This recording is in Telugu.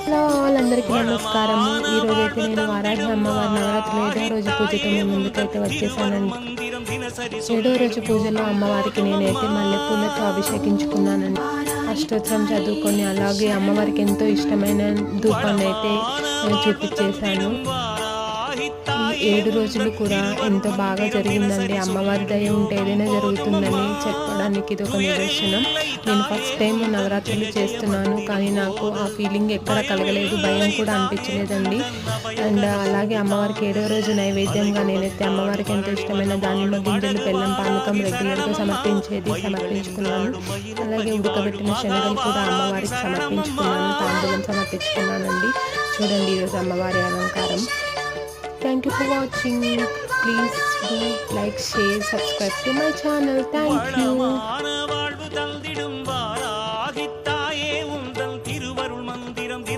హలో ఆల్ అందరికీ నమస్కారము. ఈరోజు అయితే నేను వారాహి అమ్మవారి నవరాత్రులు 7వ రోజు పూజతో మీ ముందుకైతే వచ్చేసానండి. 7వ రోజు పూజలో అమ్మవారికి నేనైతే మల్లెపూలతో అభిషేకించుకున్నానండి. అష్టోత్తరం చదువుకొని అలాగే అమ్మవారికి ఎంతో ఇష్టమైన ధూపాన్ని అయితే చూపించేశాను. ఈ 7 రోజులు కూడా ఎంతో బాగా జరిగిందండి. అమ్మవారి దయ ఉంటే ఏదైనా జరుగుతుందని చెప్పడానికి ఇది ఒక నిదర్శనం. నేను ఫస్ట్ టైం నవరాత్రులు చేస్తున్నాను, కానీ నాకు ఆ ఫీలింగ్ ఎక్కడ కలగలేదు, భయం కూడా అనిపించలేదండి. అండ్ అలాగే అమ్మవారికి 7వ రోజు నైవేద్యంగా నేనైతే అమ్మవారికి ఎంతో ఇష్టమైన దానిమ్మ గింజలు, బెల్లం పానకం రెగ్యులర్గా సమర్పించుకున్నాను. అలాగే ఉడకబెట్టిన శనగలు కూడా అమ్మవారికి సమర్పించుకున్నాను, తాంబూలం సమర్పించుకున్నానండి. చూడండి ఈరోజు అమ్మవారి అలంకారం. Thank you for watching. Please do like, share, subscribe to my channel. Thank you.